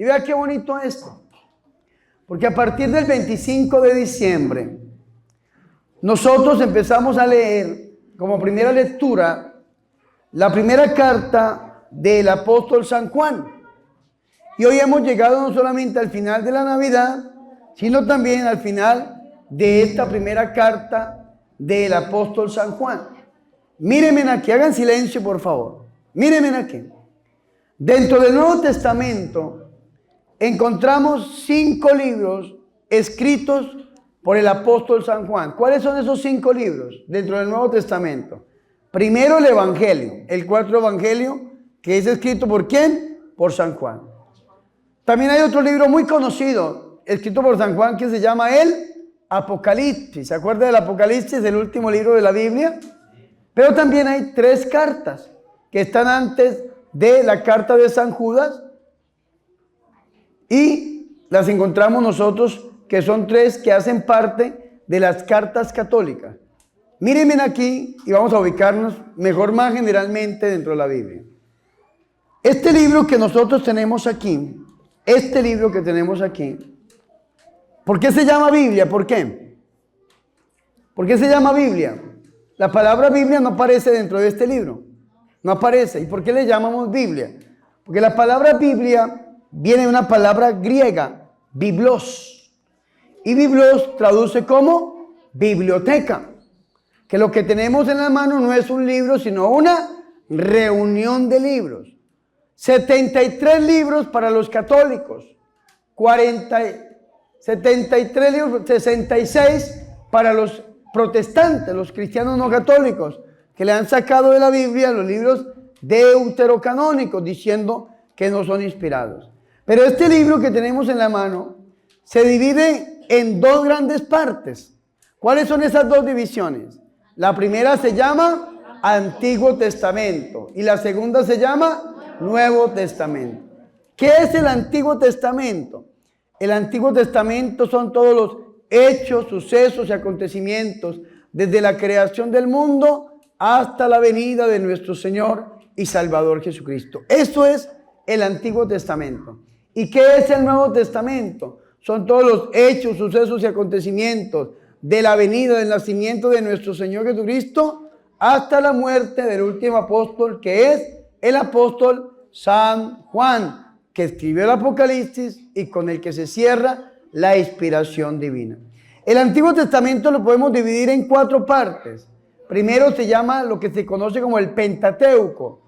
Y vea qué bonito esto. Porque a partir del 25 de diciembre, nosotros empezamos a leer como primera lectura la primera carta del apóstol San Juan. Y hoy hemos llegado no solamente al final de la Navidad, sino también al final de esta primera carta del apóstol San Juan. Mírenme aquí, hagan silencio por favor. Mírenme aquí. Dentro del Nuevo Testamento encontramos 5 libros escritos por el apóstol San Juan. ¿Cuáles son esos 5 libros dentro del Nuevo Testamento? Primero el Evangelio, el cuarto Evangelio, que es escrito ¿por quién? Por San Juan. También hay otro libro muy conocido, escrito por San Juan, que se llama el Apocalipsis. ¿Se acuerda del Apocalipsis, el último libro de la Biblia? Pero también hay 3 cartas que están antes de la carta de San Judas y las encontramos nosotros, que son 3 que hacen parte de las cartas católicas. Mírenme aquí y vamos a ubicarnos mejor más generalmente dentro de la Biblia. Este libro que nosotros tenemos aquí, ¿por qué se llama Biblia? ¿Por qué? ¿Por qué se llama Biblia? La palabra Biblia no aparece dentro de este libro. No aparece. ¿Y por qué le llamamos Biblia? Porque la palabra Biblia viene de una palabra griega, biblos. Y biblos traduce como biblioteca. Que lo que tenemos en la mano no es un libro, sino una reunión de libros. 73 libros para los católicos, 73 libros, 66 para los protestantes, los cristianos no católicos, que le han sacado de la Biblia los libros deuterocanónicos, diciendo que no son inspirados. Pero este libro que tenemos en la mano se divide en 2 grandes partes. ¿Cuáles son esas 2 divisiones? La primera se llama Antiguo Testamento y la segunda se llama Nuevo Testamento. ¿Qué es el Antiguo Testamento? El Antiguo Testamento son todos los hechos, sucesos y acontecimientos desde la creación del mundo hasta la venida de nuestro Señor y Salvador Jesucristo. Eso es el Antiguo Testamento. ¿Y qué es el Nuevo Testamento? Son todos los hechos, sucesos y acontecimientos de la venida, del nacimiento de nuestro Señor Jesucristo hasta la muerte del último apóstol, que es el apóstol San Juan, que escribió el Apocalipsis y con el que se cierra la inspiración divina. El Antiguo Testamento lo podemos dividir en 4 partes. Primero se llama lo que se conoce como el Pentateuco,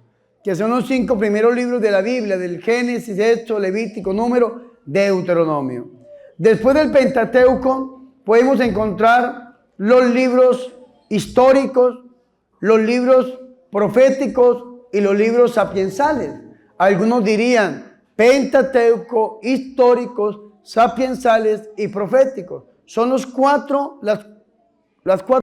que son los 5 primeros libros de la Biblia, del Génesis, Éxodo, Levítico, Número, Deuteronomio. Después del Pentateuco podemos encontrar los libros históricos, los libros proféticos y los libros sapiensales. Algunos dirían Pentateuco, históricos, sapiensales y proféticos. Son las 4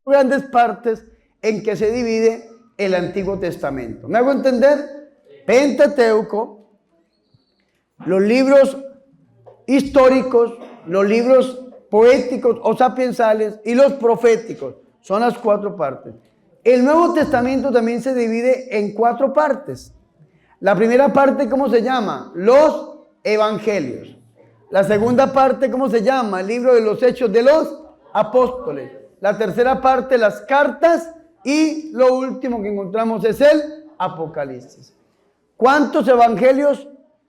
grandes partes en que se divide el Antiguo Testamento. ¿Me hago entender? Pentateuco, los libros históricos, los libros poéticos o sapiensales y los proféticos. Son las 4 partes. El Nuevo Testamento también se divide en 4 partes. La primera parte, ¿cómo se llama? Los Evangelios. La segunda parte, ¿cómo se llama? El libro de los Hechos de los Apóstoles. La tercera parte, las cartas. Y lo último que encontramos es el Apocalipsis. ¿Cuántos evangelios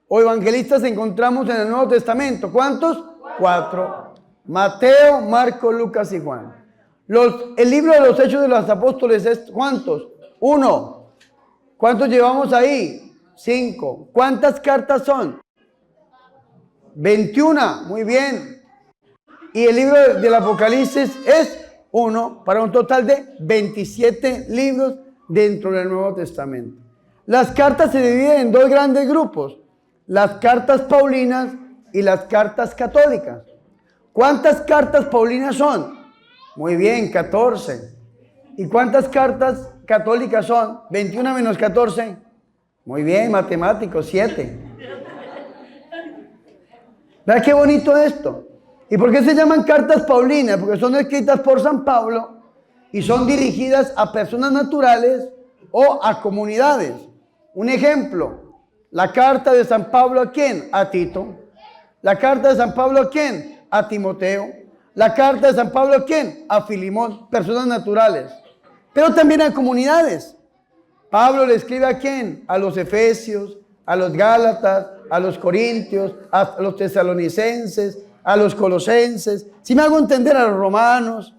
o evangelistas encontramos en el Nuevo Testamento? ¿Cuántos? 4. Mateo, Marcos, Lucas y Juan. El libro de los Hechos de los Apóstoles es ¿cuántos? 1. ¿Cuántos llevamos ahí? 5. ¿Cuántas cartas son? 21. Muy bien. Y el libro del Apocalipsis es 1, para un total de 27 libros dentro del Nuevo Testamento. Las cartas se dividen en 2 grandes grupos: las cartas paulinas y las cartas católicas. ¿Cuántas cartas paulinas son? Muy bien, 14. ¿Y cuántas cartas católicas son? 21 menos 14. Muy bien, matemáticos, 7. ¿Verdad qué bonito esto? ¿Y por qué se llaman cartas paulinas? Porque son escritas por San Pablo y son dirigidas a personas naturales o a comunidades. Un ejemplo, la carta de San Pablo, ¿a quién? A Tito. La carta de San Pablo, ¿a quién? A Timoteo. La carta de San Pablo, ¿a quién? A Filimón, personas naturales. Pero también a comunidades. Pablo le escribe ¿a quién? A los efesios, a los gálatas, a los corintios, a los tesalonicenses, a los colosenses. Si me hago entender, a los romanos.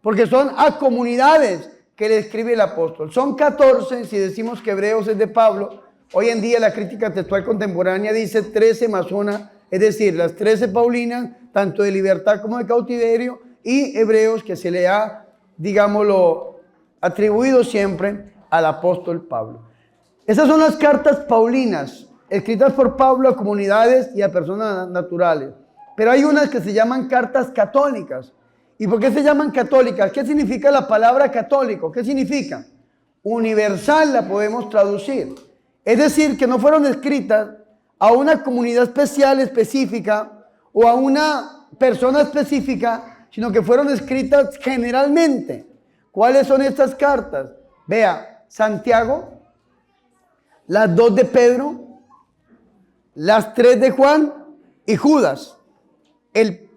Porque son a comunidades que le escribe el apóstol. Son 14, si decimos que Hebreos es de Pablo. Hoy en día la crítica textual contemporánea dice 13 más 1, es decir, las 13 paulinas, tanto de libertad como de cautiverio, y Hebreos, que se le ha, digámoslo, atribuido siempre al apóstol Pablo. Esas son las cartas paulinas, escritas por Pablo a comunidades y a personas naturales. Pero hay unas que se llaman cartas católicas. ¿Y por qué se llaman católicas? ¿Qué significa la palabra católico? ¿Qué significa? Universal la podemos traducir. Es decir, que no fueron escritas a una comunidad especial, específica, o a una persona específica, sino que fueron escritas generalmente. ¿Cuáles son estas cartas? Vea, Santiago, las 2 de Pedro, las 3 de Juan y Judas, el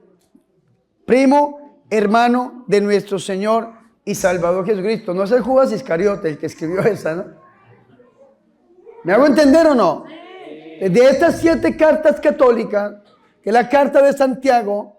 primo hermano de nuestro Señor y Salvador Jesucristo. No es el Judas Iscariote el que escribió esa, ¿no? ¿Me hago entender o no? De estas 7 cartas católicas, que es la carta de Santiago,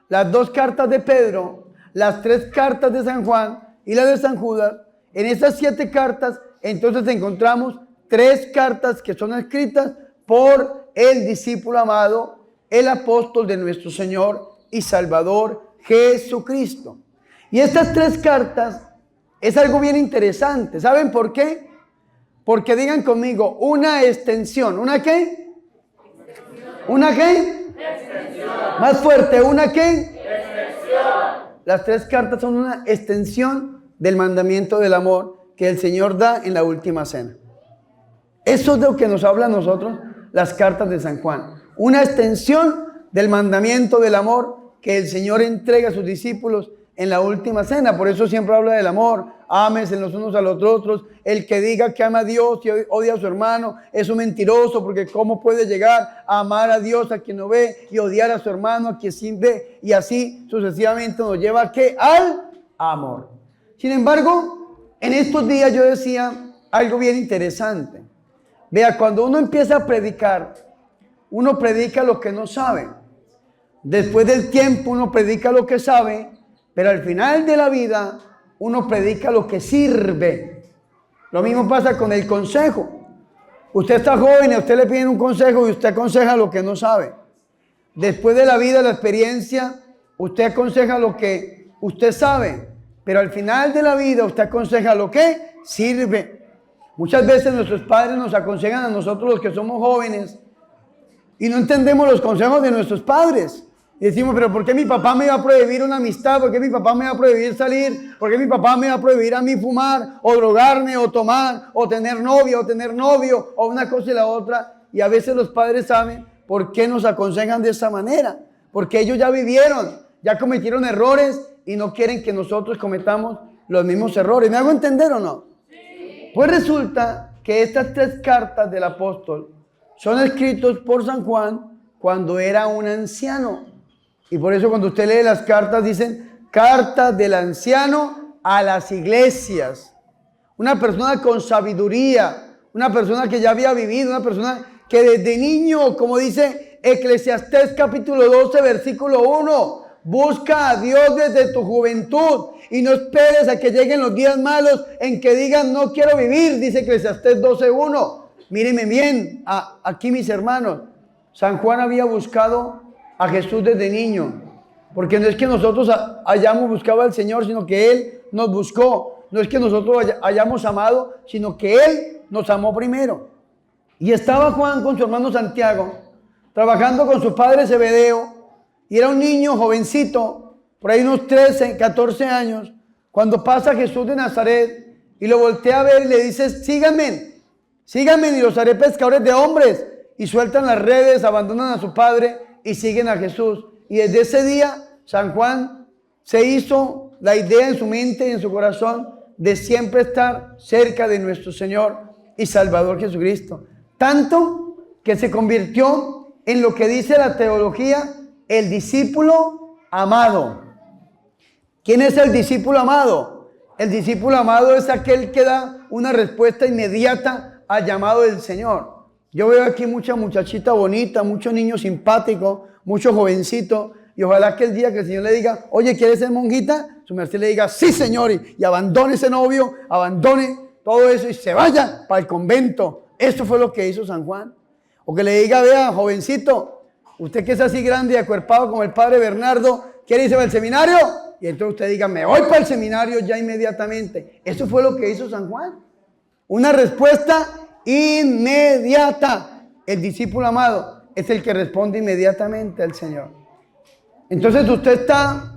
las 2 cartas de Pedro, las 3 cartas de San Juan y la de San Judas, en estas 7 cartas, entonces encontramos 3 cartas que son escritas por el discípulo amado, el apóstol de nuestro Señor y Salvador Jesucristo. Y estas 3 cartas es algo bien interesante. ¿Saben por qué? Porque digan conmigo, una extensión. ¿Una qué? ¿Una qué? Extensión. Más fuerte, ¿una qué? Extensión. Las 3 cartas son una extensión del mandamiento del amor que el Señor da en la última cena. Eso es de lo que nos habla a nosotros las cartas de San Juan. Una extensión del mandamiento del amor que el Señor entrega a sus discípulos en la última cena. Por eso siempre habla del amor. Ámense los unos a los otros. El que diga que ama a Dios y odia a su hermano es un mentiroso, porque ¿cómo puede llegar a amar a Dios a quien no ve y odiar a su hermano a quien sí ve? Y así sucesivamente nos lleva ¿a qué? Al amor. Sin embargo, en estos días yo decía algo bien interesante. Vea, cuando uno empieza a predicar, uno predica lo que no sabe. Después del tiempo uno predica lo que sabe, pero al final de la vida uno predica lo que sirve. Lo mismo pasa con el consejo. Usted está joven y a usted le piden un consejo y usted aconseja lo que no sabe. Después de la vida, la experiencia, usted aconseja lo que usted sabe, pero al final de la vida usted aconseja lo que sirve. Muchas veces nuestros padres nos aconsejan a nosotros los que somos jóvenes y no entendemos los consejos de nuestros padres. Y decimos, pero ¿por qué mi papá me va a prohibir una amistad? ¿Por qué mi papá me va a prohibir salir? ¿Por qué mi papá me va a prohibir a mí fumar o drogarme o tomar o tener novia o tener novio o una cosa y la otra? Y a veces los padres saben por qué nos aconsejan de esa manera. Porque ellos ya vivieron, ya cometieron errores y no quieren que nosotros cometamos los mismos errores. ¿Me hago entender o no? Sí. Pues resulta que estas 3 cartas del apóstol son escritas por San Juan cuando era un anciano. Y por eso cuando usted lee las cartas dicen cartas del anciano a las iglesias. Una persona con sabiduría, una persona que ya había vivido, una persona que desde niño, como dice Eclesiastés capítulo 12 versículo 1, busca a Dios desde tu juventud y no esperes a que lleguen los días malos en que digan no quiero vivir, dice Eclesiastés 12:1. Mírenme bien, aquí mis hermanos, San Juan había buscado a Jesús desde niño, porque no es que nosotros hayamos buscado al Señor, sino que Él nos buscó. No es que nosotros hayamos amado, sino que Él nos amó primero. Y estaba Juan con su hermano Santiago, trabajando con su padre Zebedeo, y era un niño jovencito, por ahí unos 13, 14 años, cuando pasa Jesús de Nazaret y lo voltea a ver y le dice, síganme y los haré pescadores de hombres. Y sueltan las redes, abandonan a su padre y siguen a Jesús. Y desde ese día San Juan se hizo la idea en su mente y en su corazón de siempre estar cerca de nuestro Señor y Salvador Jesucristo. Tanto que se convirtió en lo que dice la teología, el discípulo amado. ¿Quién es el discípulo amado? El discípulo amado es aquel que da una respuesta inmediata al llamado del Señor. Yo veo aquí mucha muchachita bonita, muchos niños simpáticos, muchos jovencitos, y ojalá que el día que el Señor le diga, oye, ¿quieres ser monjita? Su merced le diga, sí, Señor, y abandone ese novio, abandone todo eso y se vaya para el convento. Eso fue lo que hizo San Juan. O que le diga, vea, jovencito, usted que es así grande y acuerpado como el padre Bernardo, ¿quiere irse para el seminario? Y entonces usted diga, me voy para el seminario ya inmediatamente. Eso fue lo que hizo San Juan. Una respuesta inmediata. El discípulo amado es el que responde inmediatamente al Señor. Entonces usted está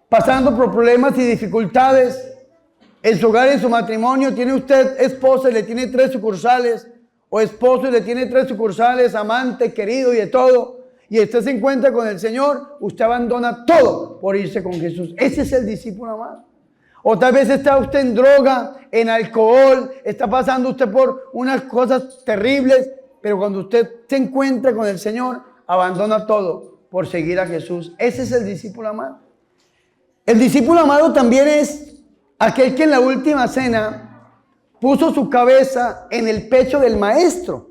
pasando por problemas y dificultades en su hogar, en su matrimonio. Tiene usted esposa y le tiene 3 sucursales, o esposo y le tiene 3 sucursales, amante, querido y de todo, y usted se encuentra con el Señor, usted abandona todo por irse con Jesús. Ese es el discípulo amado. O tal vez está usted en droga, en alcohol, está pasando usted por unas cosas terribles, pero cuando usted se encuentra con el Señor, abandona todo por seguir a Jesús. Ese es el discípulo amado. El discípulo amado también es aquel que en la última cena puso su cabeza en el pecho del maestro.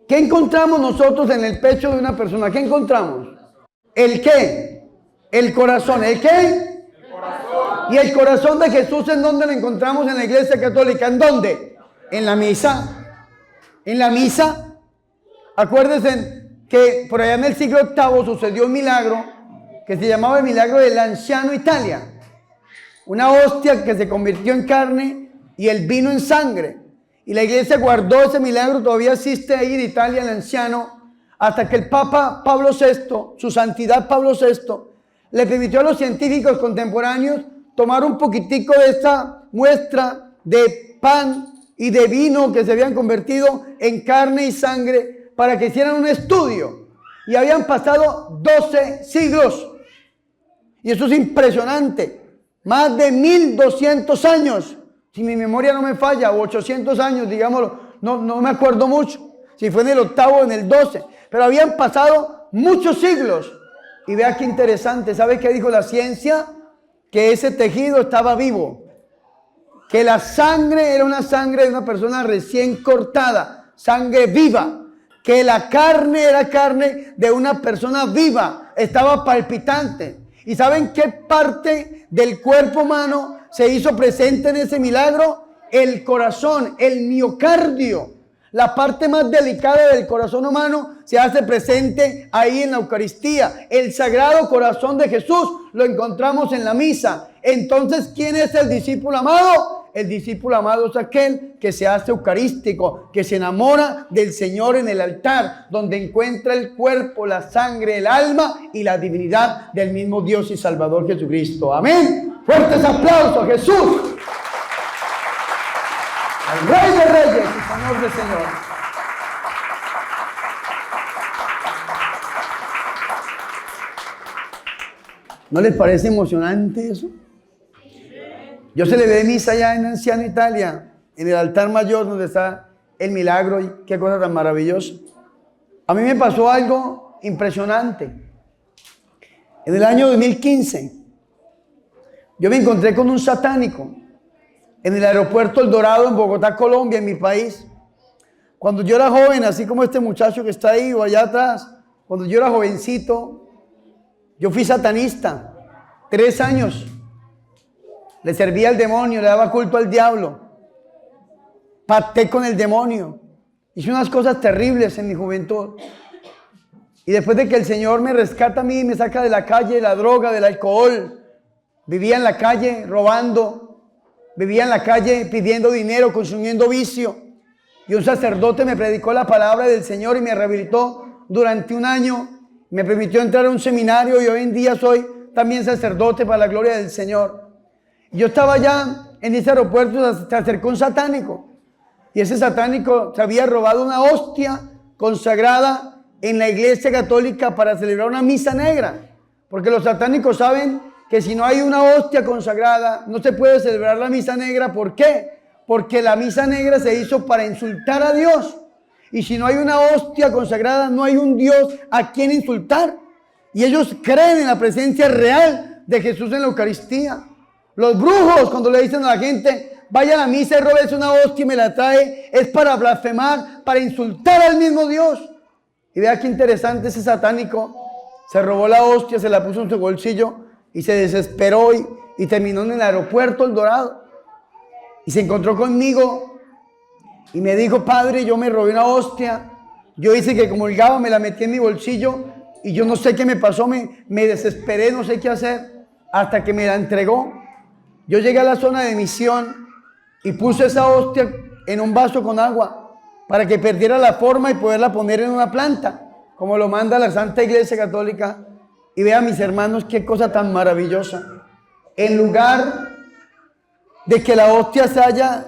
¿Qué encontramos nosotros en el pecho de una persona? ¿Qué encontramos? ¿El qué? El corazón. ¿El qué? El corazón. ¿Y el corazón de Jesús en dónde lo encontramos en la Iglesia Católica? ¿En dónde? En la misa. En la misa. Acuérdense que por allá en el siglo VIII sucedió un milagro que se llamaba el milagro del anciano Italia. Una hostia que se convirtió en carne y el vino en sangre. Y la iglesia guardó ese milagro, todavía existe ahí en Italia el anciano, hasta que el Papa Pablo VI, su santidad Pablo VI, le permitió a los científicos contemporáneos tomar un poquitico de esta muestra de pan y de vino que se habían convertido en carne y sangre para que hicieran un estudio. Y habían pasado 12 siglos. Y eso es impresionante. Más de 1200 años. Si mi memoria no me falla, o 800 años, digámoslo, no me acuerdo mucho. Si fue en el 8º o en el 12. Pero habían pasado muchos siglos. Y vea qué interesante. ¿Sabe qué dijo la ciencia? Que ese tejido estaba vivo. Que la sangre era una sangre de una persona recién cortada. Sangre viva. Que la carne era carne de una persona viva. Estaba palpitante. ¿Y saben qué parte del cuerpo humano se hizo presente en ese milagro? El corazón, el miocardio. La parte más delicada del corazón humano se hace presente ahí en la Eucaristía. El sagrado corazón de Jesús lo encontramos en la misa. Entonces, ¿quién es el discípulo amado? El discípulo amado es aquel que se hace eucarístico, que se enamora del Señor en el altar, donde encuentra el cuerpo, la sangre, el alma y la divinidad del mismo Dios y Salvador Jesucristo. Amén. Fuertes aplausos a Jesús, al Rey de Reyes y Señor de Señores. ¿No les parece emocionante eso? Yo celebré misa allá en Anciano Italia, en el altar mayor donde está el milagro, y qué cosa tan maravillosa. A mí me pasó algo impresionante. En el año 2015, yo me encontré con un satánico en el aeropuerto El Dorado en Bogotá, Colombia, en mi país. Cuando yo era joven, así como este muchacho que está ahí o allá atrás, cuando yo era jovencito, yo fui satanista, 3 años. Le servía al demonio, le daba culto al diablo. Pacté con el demonio. Hice unas cosas terribles en mi juventud. Y después de que el Señor me rescata a mí, me saca de la calle, de la droga, del alcohol. Vivía en la calle robando. Vivía en la calle pidiendo dinero, consumiendo vicio. Y un sacerdote me predicó la palabra del Señor y me rehabilitó durante 1 año. Me permitió entrar a un seminario y hoy en día soy también sacerdote para la gloria del Señor. Yo estaba allá en ese aeropuerto, se acercó un satánico. Y ese satánico se había robado una hostia consagrada en la Iglesia Católica para celebrar una misa negra. Porque los satánicos saben que si no hay una hostia consagrada, no se puede celebrar la misa negra. ¿Por qué? Porque la misa negra se hizo para insultar a Dios. Y si no hay una hostia consagrada, no hay un Dios a quien insultar. Y ellos creen en la presencia real de Jesús en la Eucaristía. Los brujos, cuando le dicen a la gente, vaya a la misa y róbese una hostia y me la trae, es para blasfemar, para insultar al mismo Dios. Y vea qué interesante ese satánico. Se robó la hostia, se la puso en su bolsillo y se desesperó y terminó en el aeropuerto El Dorado. Y se encontró conmigo y me dijo, padre, yo me robé una hostia. Yo hice que comulgaba, me la metí en mi bolsillo y yo no sé qué me pasó, me desesperé, no sé qué hacer, hasta que me la entregó. Yo llegué a la zona de misión y puse esa hostia en un vaso con agua para que perdiera la forma y poderla poner en una planta, como lo manda la Santa Iglesia Católica. Y vean, mis hermanos, qué cosa tan maravillosa. En lugar de que la hostia se haya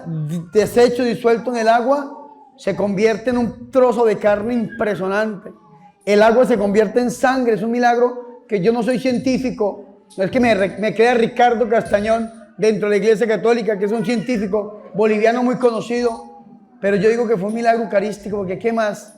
deshecho, disuelto en el agua, se convierte en un trozo de carne impresionante. El agua se convierte en sangre. Es un milagro que yo no soy científico. No es que me crea Ricardo Castañón dentro de la Iglesia Católica, que es un científico boliviano muy conocido. Pero yo digo que fue un milagro eucarístico, porque ¿qué más?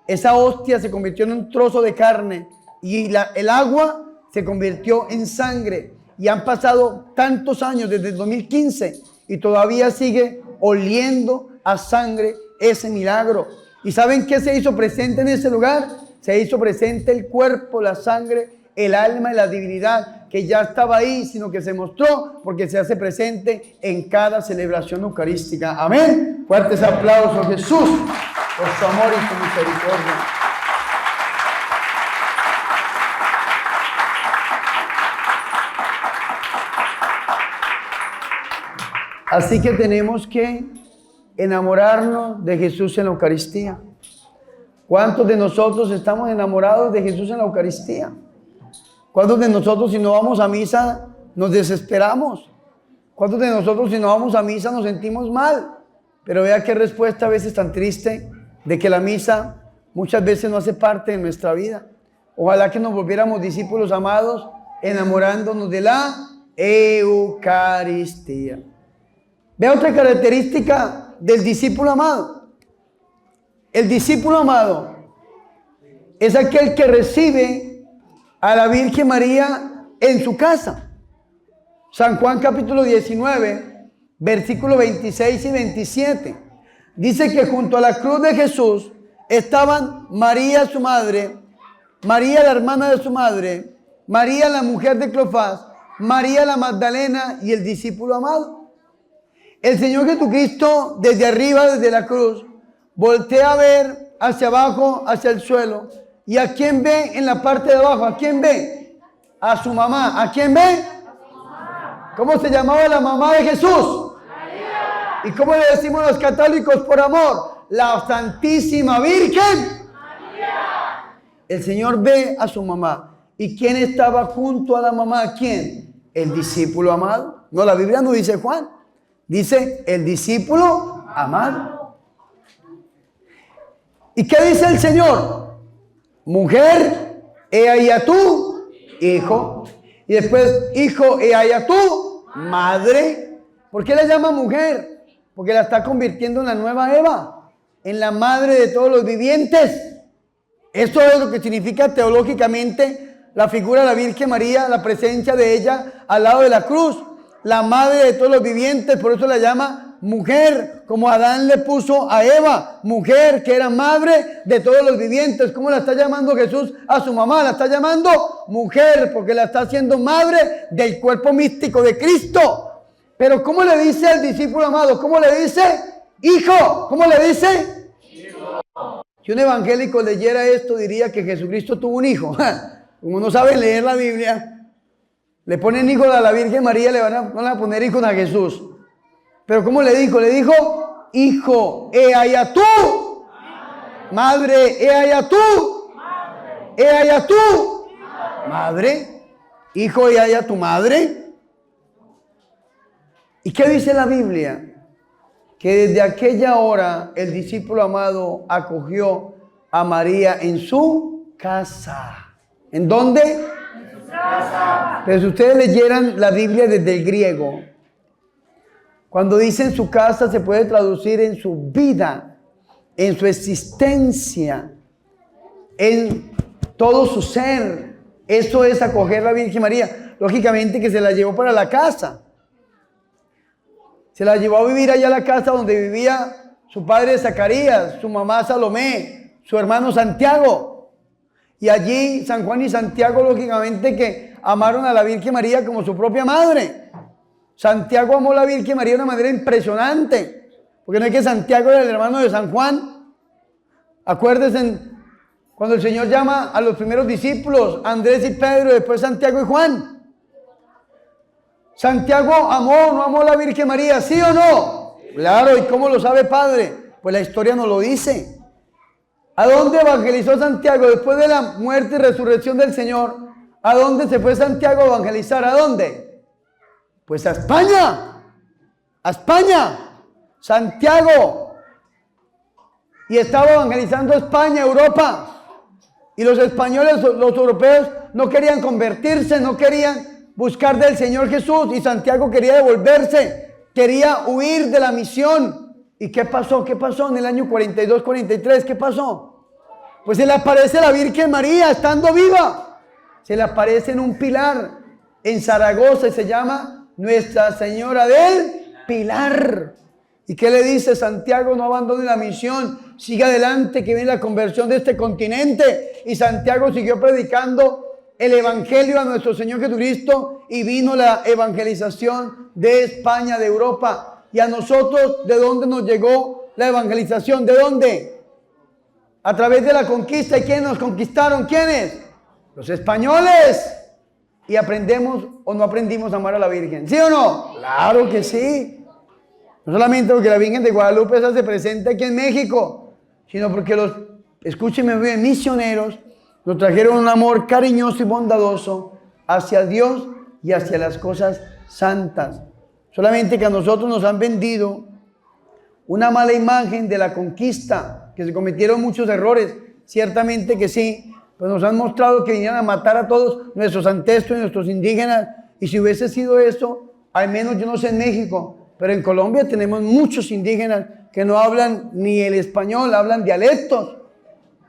Esa hostia se convirtió en un trozo de carne y el agua se convirtió en sangre. Y han pasado tantos años, desde el 2015, y todavía sigue oliendo a sangre ese milagro. ¿Y saben qué se hizo presente en ese lugar? Se hizo presente el cuerpo, la sangre, el alma y la divinidad, que ya estaba ahí, sino que se mostró porque se hace presente en cada celebración eucarística. Amén. Fuertes aplausos a Jesús por su amor y su misericordia. Así que tenemos que enamorarnos de Jesús en la Eucaristía. ¿Cuántos de nosotros estamos enamorados de Jesús en la Eucaristía? ¿Cuántos de nosotros, si no vamos a misa, nos desesperamos? ¿Cuántos de nosotros, si no vamos a misa, nos sentimos mal? Pero vea qué respuesta a veces tan triste de que la misa muchas veces no hace parte de nuestra vida. Ojalá que nos volviéramos discípulos amados, enamorándonos de la Eucaristía. Vea otra característica del discípulo amado. El discípulo amado es aquel que recibe a la Virgen María en su casa. San Juan capítulo 19, versículos 26 y 27. Dice que junto a la cruz de Jesús estaban María su madre, María la hermana de su madre, María la mujer de Cleofás, María la Magdalena y el discípulo amado. El Señor Jesucristo desde arriba, desde la cruz, voltea a ver hacia abajo, hacia el suelo. ¿Y a quién ve en la parte de abajo? ¿A quién ve? A su mamá. ¿A quién ve? ¿Cómo se llamaba la mamá de Jesús? María. ¿Y cómo le decimos los católicos por amor? La Santísima Virgen María. El Señor ve a su mamá. ¿Y quién estaba junto a la mamá? ¿Quién? El discípulo amado. No, la Biblia no dice Juan. Dice el discípulo amado. ¿Y qué dice el Señor? Mujer, he ahí a tu hijo. Y después, hijo, he ahí a tu madre. ¿Por qué la llama mujer? Porque la está convirtiendo en la nueva Eva, en la madre de todos los vivientes. Esto es lo que significa teológicamente la figura de la Virgen María, la presencia de ella al lado de la cruz. La madre de todos los vivientes, por eso la llama mujer, como Adán le puso a Eva, mujer, que era madre de todos los vivientes. ¿Cómo la está llamando Jesús a su mamá? La está llamando mujer, porque la está haciendo madre del cuerpo místico de Cristo. Pero ¿cómo le dice al discípulo amado? ¿Cómo le dice? Hijo. ¿Cómo le dice? Hijo. Si un evangélico leyera esto, diría que Jesucristo tuvo un hijo. Como no sabe leer la Biblia, le ponen hijo a la Virgen María, no le van a poner hijo a Jesús. Pero ¿cómo le dijo? Le dijo, hijo, he allá tú, madre, he allá tú, he allá tú, madre, hijo, he allá tu madre. ¿Y qué dice la Biblia? Que desde aquella hora el discípulo amado acogió a María en su casa. ¿En dónde? Pero si ustedes leyeran la Biblia desde el griego, cuando dice en su casa se puede traducir en su vida. en su existencia, en todo su ser. Eso es acoger a la Virgen María. Lógicamente que se la llevó para la casa. Se la llevó a vivir allá a la casa donde vivía su padre Zacarías, su mamá Salomé, su hermano Santiago. Y allí San Juan y Santiago, lógicamente que amaron a la Virgen María como su propia madre. Santiago amó a la Virgen María de una manera impresionante. Porque no es que Santiago era el hermano de San Juan. Acuérdense cuando el Señor llama a los primeros discípulos, Andrés y Pedro, después Santiago y Juan. ¿Santiago amó o no amó a la Virgen María? ¿Sí o no? Claro, ¿y cómo lo sabe, Padre? Pues la historia nos lo dice. ¿A dónde evangelizó Santiago después de la muerte y resurrección del Señor? ¿A dónde se fue Santiago a evangelizar? ¿A dónde? Pues a España. A España. Santiago. Y estaba evangelizando España, Europa. Y los españoles, los europeos, no querían convertirse, no querían buscar del Señor Jesús. Y Santiago quería devolverse, quería huir de la misión. ¿Y qué pasó? ¿Qué pasó en el año 42, 43? ¿Qué pasó? Pues se le aparece la Virgen María estando viva. Se le aparece en un pilar en Zaragoza y se llama Nuestra Señora del Pilar. ¿Y qué le dice? Santiago, no abandone la misión, siga adelante que viene la conversión de este continente. Y Santiago siguió predicando el evangelio a nuestro Señor Jesucristo y vino la evangelización de España, de Europa. Y a nosotros, ¿de dónde nos llegó la evangelización? ¿De dónde? A través de la conquista. ¿Y quiénes nos conquistaron? ¿Quiénes? Los españoles. ¿Y aprendemos o no aprendimos a amar a la Virgen? ¿Sí o no? Claro que sí. No solamente porque la Virgen de Guadalupe se hace presente aquí en México, sino porque los, escúchenme bien, misioneros nos trajeron un amor cariñoso y bondadoso hacia Dios y hacia las cosas santas. Solamente que a nosotros nos han vendido una mala imagen de la conquista, que se cometieron muchos errores, ciertamente que sí, pues nos han mostrado que vinieron a matar a todos nuestros ancestros y nuestros indígenas, y si hubiese sido eso, al menos yo no sé en México, pero en Colombia tenemos muchos indígenas que no hablan ni el español, hablan dialectos.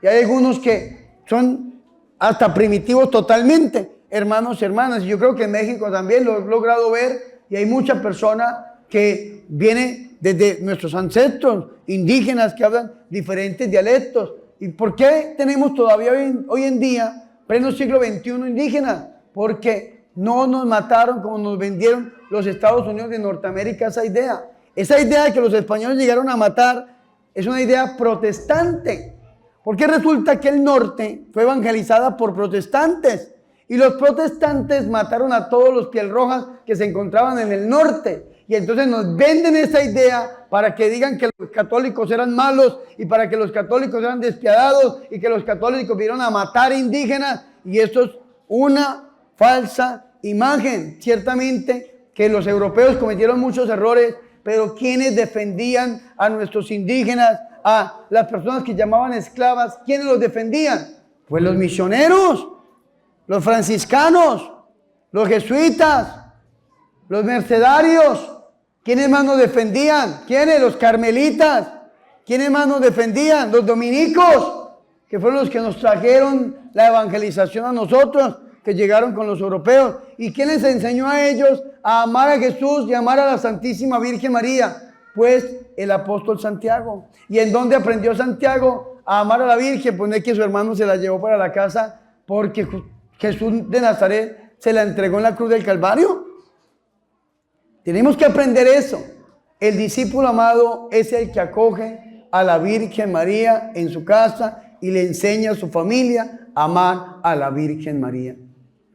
Y hay algunos que son hasta primitivos totalmente, hermanos y hermanas. Y yo creo que en México también lo he logrado ver. Y hay muchas personas que vienen desde nuestros ancestros indígenas que hablan diferentes dialectos. ¿Y por qué tenemos todavía hoy en día, pleno siglo XXI, indígenas? Porque no nos mataron como nos vendieron los Estados Unidos de Norteamérica esa idea. Esa idea de que los españoles llegaron a matar es una idea protestante. Porque resulta que el norte fue evangelizada por protestantes. Y los protestantes mataron a todos los piel rojas que se encontraban en el norte. Y entonces nos venden esa idea para que digan que los católicos eran malos y para que los católicos eran despiadados y que los católicos vinieron a matar indígenas. Y esto es una falsa imagen. Ciertamente que los europeos cometieron muchos errores, pero quienes defendían a nuestros indígenas, a las personas que llamaban esclavas, ¿quiénes los defendían? Pues los misioneros, los franciscanos, los jesuitas, los mercedarios. ¿Quiénes más nos defendían? ¿Quiénes? Los carmelitas. ¿Quiénes más nos defendían? Los dominicos, que fueron los que nos trajeron la evangelización a nosotros, que llegaron con los europeos. ¿Y quién les enseñó a ellos a amar a Jesús y amar a la Santísima Virgen María? Pues el apóstol Santiago. ¿Y en dónde aprendió Santiago a amar a la Virgen? Pues no es que su hermano se la llevó para la casa porque Jesús de Nazaret se la entregó en la cruz del Calvario. Tenemos que aprender eso. El discípulo amado es el que acoge a la Virgen María en su casa y le enseña a su familia a amar a la Virgen María.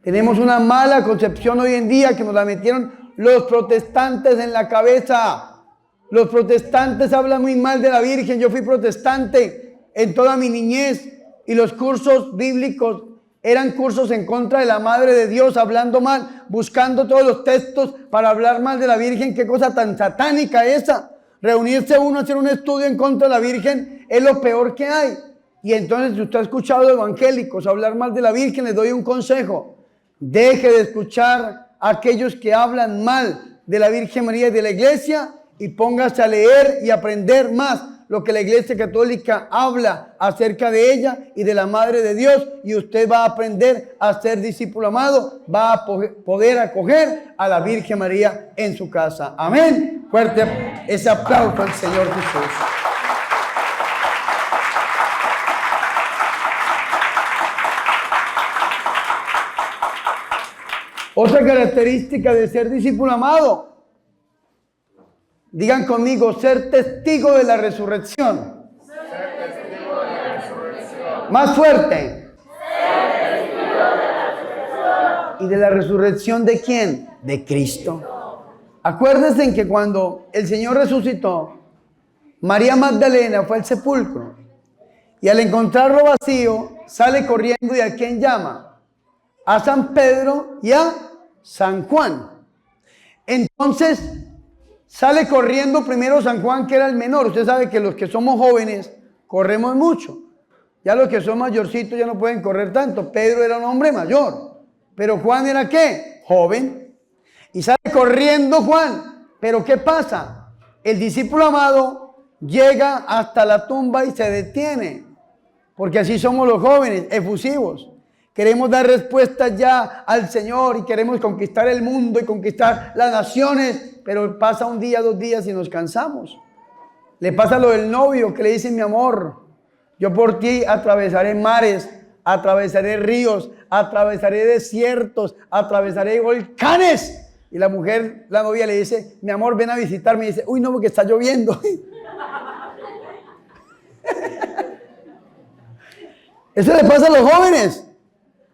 Tenemos una mala concepción hoy en día que nos la metieron los protestantes en la cabeza. Los protestantes hablan muy mal de la Virgen. Yo fui protestante en toda mi niñez y los cursos bíblicos eran cursos en contra de la Madre de Dios, hablando mal, buscando todos los textos para hablar mal de la Virgen. Qué cosa tan satánica esa. Reunirse uno a hacer un estudio en contra de la Virgen es lo peor que hay. Y entonces, si usted ha escuchado evangélicos hablar mal de la Virgen, les doy un consejo. Deje de escuchar a aquellos que hablan mal de la Virgen María y de la iglesia y póngase a leer y aprender más lo que la Iglesia Católica habla acerca de ella y de la Madre de Dios, y usted va a aprender a ser discípulo amado, va a poder acoger a la Virgen María en su casa. Amén. Fuerte ese aplauso al Señor Jesús. Otra característica de ser discípulo amado, digan conmigo, ser testigo de la resurrección. Ser testigo de la resurrección. Más fuerte. Ser testigo de la resurrección. ¿Y de la resurrección de quién? De Cristo. Acuérdense en que cuando el Señor resucitó, María Magdalena fue al sepulcro y al encontrarlo vacío, sale corriendo y ¿a quién llama? A San Pedro y a San Juan. Entonces sale corriendo primero San Juan, que era el menor. Usted sabe que los que somos jóvenes corremos mucho. Ya los que son mayorcitos ya no pueden correr tanto. Pedro era un hombre mayor, pero Juan era ¿qué? Joven. Y sale corriendo Juan. Pero ¿qué pasa? El discípulo amado llega hasta la tumba y se detiene, porque así somos los jóvenes, efusivos. Queremos dar respuestas ya al Señor y queremos conquistar el mundo y conquistar las naciones, pero pasa un día, 2 días y nos cansamos. Le pasa lo del novio que le dice: mi amor, yo por ti atravesaré mares, atravesaré ríos, atravesaré desiertos, atravesaré volcanes. Y la mujer, la novia, le dice: mi amor, ven a visitarme. Y dice: uy, no, porque está lloviendo. Eso le pasa a los jóvenes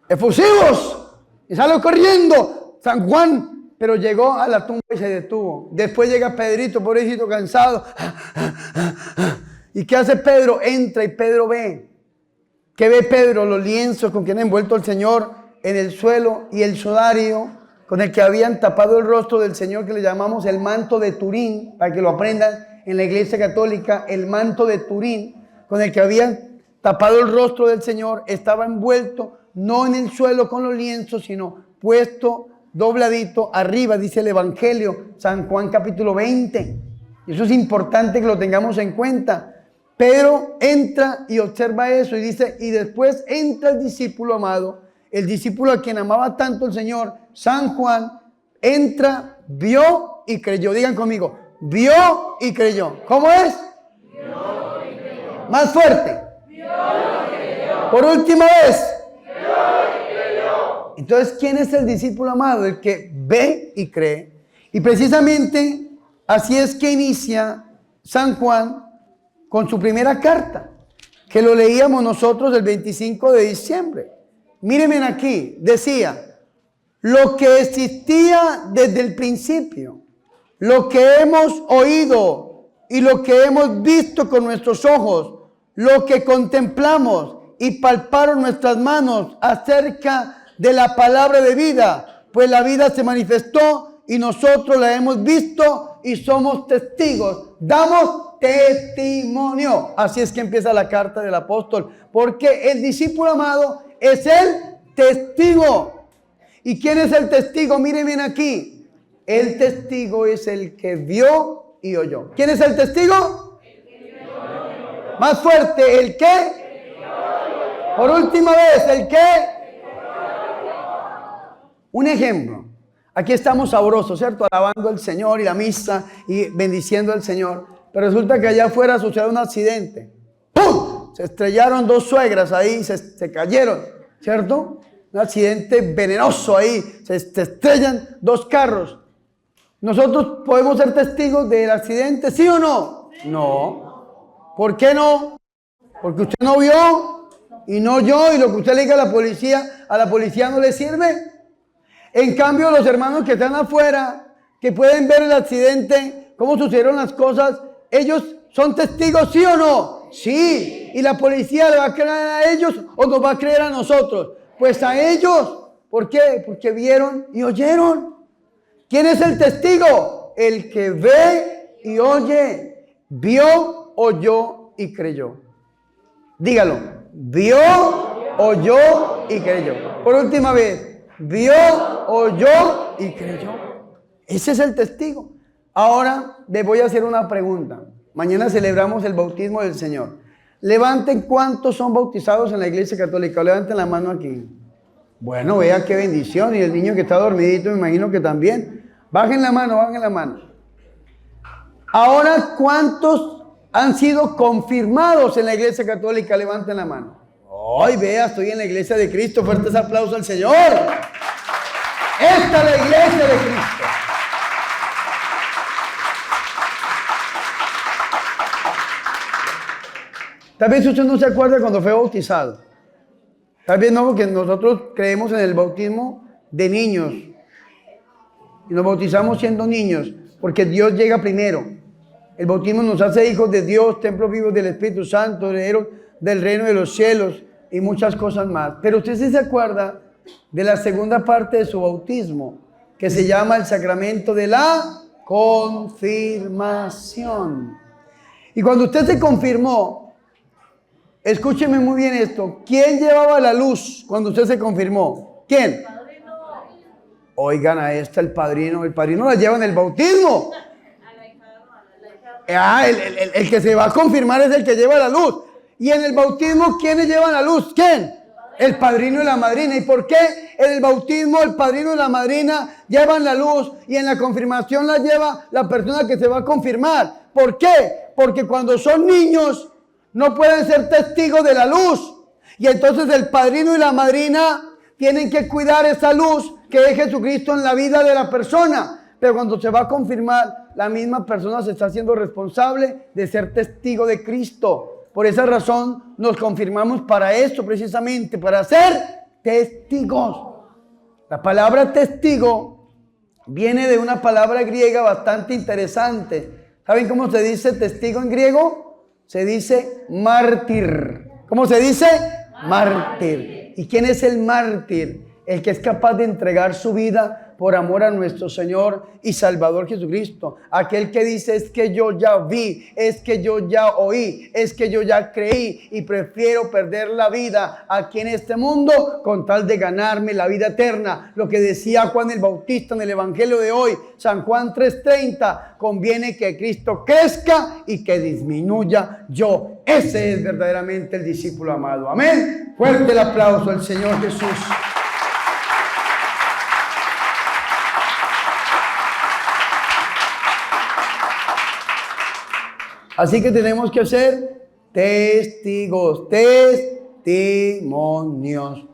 efusivos, y salió corriendo San Juan, pero llegó a la tumba y se detuvo. Después llega Pedrito, pobrecito, cansado. ¿Y qué hace Pedro? Entra y Pedro ve. ¿Qué ve Pedro? Los lienzos con que han envuelto al Señor en el suelo y el sudario con el que habían tapado el rostro del Señor, que le llamamos el manto de Turín, para que lo aprendan en la Iglesia Católica. El manto de Turín, con el que habían tapado el rostro del Señor, estaba envuelto no en el suelo con los lienzos, sino puesto dobladito arriba, dice el Evangelio, San Juan capítulo 20. Y eso es importante que lo tengamos en cuenta. Pedro entra y observa eso y dice: y después entra el discípulo amado, el discípulo a quien amaba tanto el Señor, San Juan, entra, vio y creyó. Digan conmigo, vio y creyó. ¿Cómo es? Vio y creyó. Más fuerte. Vio y creyó. Por última vez. Entonces, ¿quién es el discípulo amado? El que ve y cree. Y precisamente así es que inicia San Juan con su primera carta, que lo leíamos nosotros el 25 de diciembre. Mírenme aquí, decía: lo que existía desde el principio, lo que hemos oído y lo que hemos visto con nuestros ojos, lo que contemplamos y palparon nuestras manos acerca de la palabra de vida, pues la vida se manifestó y nosotros la hemos visto y somos testigos, damos testimonio. Así es que empieza la carta del apóstol, porque el discípulo amado es el testigo. ¿Y quién es el testigo? Miren bien aquí, el testigo es el que vio y oyó. ¿Quién es el testigo? Más fuerte, ¿el qué? Por última vez, ¿el qué? Un ejemplo, aquí estamos sabrosos, ¿cierto? Alabando al Señor y la misa y bendiciendo al Señor. Pero resulta que allá afuera sucede un accidente. ¡Pum! Se estrellaron 2 suegras ahí, se cayeron, ¿cierto? Un accidente venenoso ahí, se estrellan 2 carros. ¿Nosotros podemos ser testigos del accidente, sí o no? No. ¿Por qué no? Porque usted no vio y no oyó, y lo que usted le diga a la policía no le sirve. En cambio, los hermanos que están afuera, que pueden ver el accidente, cómo sucedieron las cosas, ellos son testigos, ¿sí o no? Sí. ¿Y la policía le va a creer a ellos o nos va a creer a nosotros? Pues a ellos. ¿Por qué? Porque vieron y oyeron. ¿Quién es el testigo? El que ve y oye. Vio, oyó y creyó. Dígalo. Vio, oyó y creyó. Por última vez. Vio, oyó y creyó. Ese es el testigo. Ahora les voy a hacer una pregunta. Mañana celebramos el bautismo del Señor. Levanten cuántos son bautizados en la iglesia católica. Levanten la mano aquí. Bueno, vea qué bendición. Y el niño que está dormidito, me imagino que también. Bajen la mano, bajen la mano. Ahora, ¿cuántos han sido confirmados en la iglesia católica? Levanten la mano. Ay, vea, estoy en la iglesia de Cristo. Fuertes aplausos al Señor. Esta es la iglesia de Cristo. Tal vez usted no se acuerda cuando fue bautizado. Tal vez no, porque nosotros creemos en el bautismo de niños. Y nos bautizamos siendo niños, porque Dios llega primero. El bautismo nos hace hijos de Dios, templos vivos del Espíritu Santo, herederos del reino de los cielos y muchas cosas más. Pero usted sí se acuerda de la segunda parte de su bautismo, que se llama el sacramento de la confirmación. Y cuando usted se confirmó, escúcheme muy bien esto, ¿quién llevaba la luz cuando usted se confirmó? ¿Quién? Oigan a esta, el padrino la lleva en el bautismo. El que se va a confirmar es el que lleva la luz. Y en el bautismo, ¿quiénes llevan la luz? ¿Quién? El padrino y la madrina. ¿Y por qué en el bautismo el padrino y la madrina llevan la luz y en la confirmación la lleva la persona que se va a confirmar? ¿Por qué? Porque cuando son niños no pueden ser testigos de la luz. Y entonces el padrino y la madrina tienen que cuidar esa luz que es Jesucristo en la vida de la persona. Pero cuando se va a confirmar, la misma persona se está haciendo responsable de ser testigo de Cristo. Por esa razón nos confirmamos para esto, precisamente, para ser testigos. La palabra testigo viene de una palabra griega bastante interesante. ¿Saben cómo se dice testigo en griego? Se dice mártir. ¿Cómo se dice? Mártir. ¿Y quién es el mártir? El que es capaz de entregar su vida por amor a nuestro Señor y Salvador Jesucristo. Aquel que dice, es que yo ya vi, es que yo ya oí, es que yo ya creí y prefiero perder la vida aquí en este mundo con tal de ganarme la vida eterna. Lo que decía Juan el Bautista en el Evangelio de hoy, San Juan 3:30, conviene que Cristo crezca y que disminuya yo. Ese es verdaderamente el discípulo amado. Amén. Fuerte el aplauso al Señor Jesús. Así que tenemos que ser testigos, testimonios.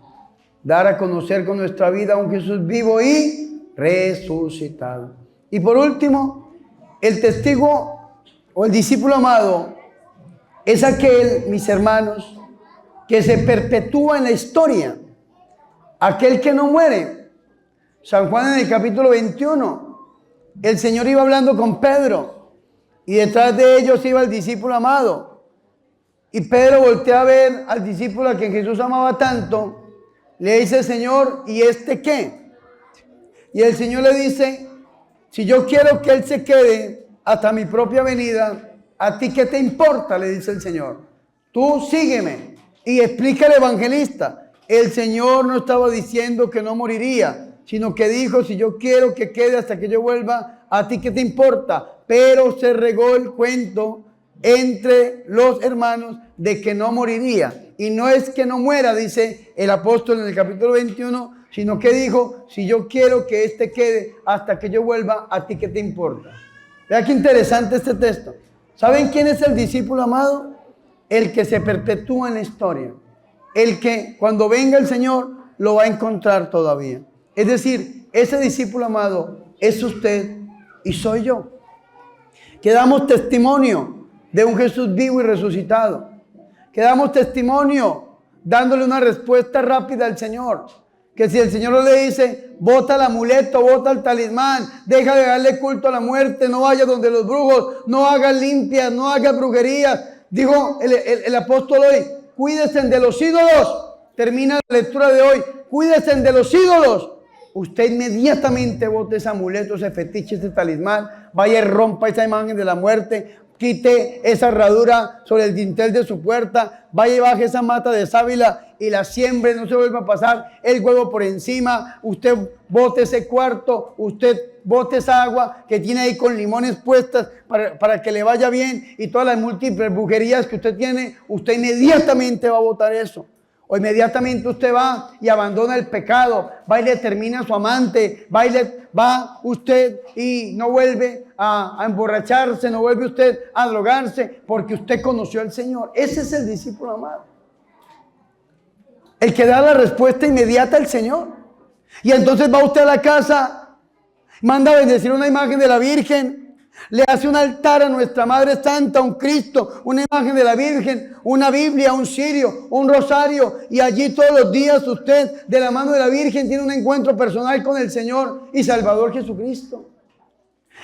Dar a conocer con nuestra vida a un Jesús vivo y resucitado. Y por último, el testigo o el discípulo amado es aquel, mis hermanos, que se perpetúa en la historia. Aquel que no muere. San Juan en el capítulo 21, el Señor iba hablando con Pedro. Y detrás de ellos iba el discípulo amado. Y Pedro voltea a ver al discípulo a quien Jesús amaba tanto. Le dice, Señor, ¿y este qué? Y el Señor le dice, si yo quiero que él se quede hasta mi propia venida, ¿a ti qué te importa? Le dice el Señor. Tú sígueme. Y explica el evangelista. El Señor no estaba diciendo que no moriría, sino que dijo, si yo quiero que quede hasta que yo vuelva, ¿a ti qué te importa? Pero se regó el cuento entre los hermanos de que no moriría. Y no es que no muera, dice el apóstol en el capítulo 21, sino que dijo, si yo quiero que este quede hasta que yo vuelva, ¿a ti qué te importa? Vea qué interesante este texto. ¿Saben quién es el discípulo amado? El que se perpetúa en la historia. El que cuando venga el Señor lo va a encontrar todavía. Es decir, ese discípulo amado es usted y soy yo. Que damos testimonio de un Jesús vivo y resucitado. Que damos testimonio dándole una respuesta rápida al Señor. Que si el Señor le dice, bota el amuleto, bota el talismán, deja de darle culto a la muerte, no vaya donde los brujos, no hagas limpias, no hagas brujerías. Dijo el apóstol hoy, cuídense de los ídolos. Termina la lectura de hoy, cuídense de los ídolos. Usted inmediatamente bote ese amuleto, ese fetiche, ese talismán, vaya y rompa esa imagen de la muerte, quite esa herradura sobre el dintel de su puerta, vaya y baje esa mata de sábila y la siembre, no se vuelva a pasar el huevo por encima. Usted bote ese cuarto, usted bote esa agua que tiene ahí con limones puestas para que le vaya bien, y todas las múltiples brujerías que usted tiene, usted inmediatamente va a botar eso. O inmediatamente usted va y abandona el pecado, va y le termina a su amante, va usted y no vuelve a emborracharse, no vuelve usted a drogarse, porque usted conoció al Señor. Ese es el discípulo amado, el que da la respuesta inmediata al Señor. Y entonces va usted a la casa, manda a bendecir una imagen de la Virgen, le hace un altar a nuestra Madre Santa, un Cristo, una imagen de la Virgen, una Biblia, un cirio, un rosario, y allí todos los días usted, de la mano de la Virgen, tiene un encuentro personal con el Señor y Salvador Jesucristo.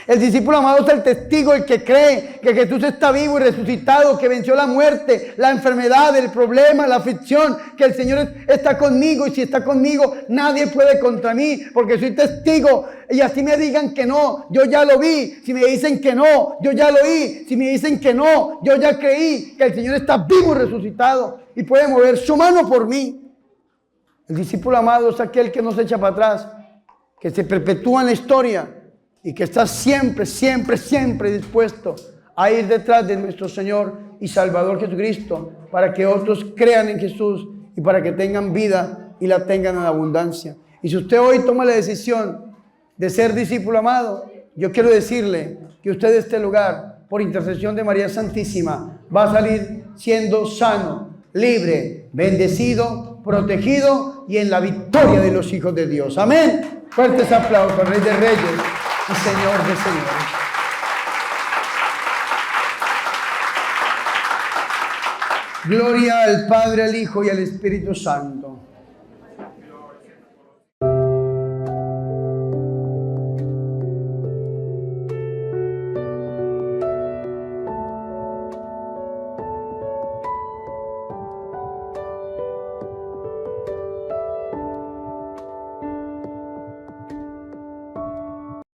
El discípulo amado es el testigo, el que cree que Jesús está vivo y resucitado, que venció la muerte, la enfermedad, el problema, la aflicción, que el Señor está conmigo, y si está conmigo nadie puede contra mí, porque soy testigo. Y así me digan que no, yo ya lo vi. Si me dicen que no, yo ya lo vi. Si me dicen que no, yo ya creí que el Señor está vivo y resucitado y puede mover su mano por mí. El discípulo amado es aquel que no se echa para atrás, que se perpetúa en la historia y que está siempre, siempre, siempre dispuesto a ir detrás de nuestro Señor y Salvador Jesucristo, para que otros crean en Jesús y para que tengan vida y la tengan en abundancia. Y si usted hoy toma la decisión de ser discípulo amado, yo quiero decirle que usted de este lugar, por intercesión de María Santísima, va a salir siendo sano, libre, bendecido, protegido y en la victoria de los hijos de Dios. Amén. Fuertes aplausos al Rey de Reyes y Señor de señores. Gloria al Padre, al Hijo y al Espíritu Santo.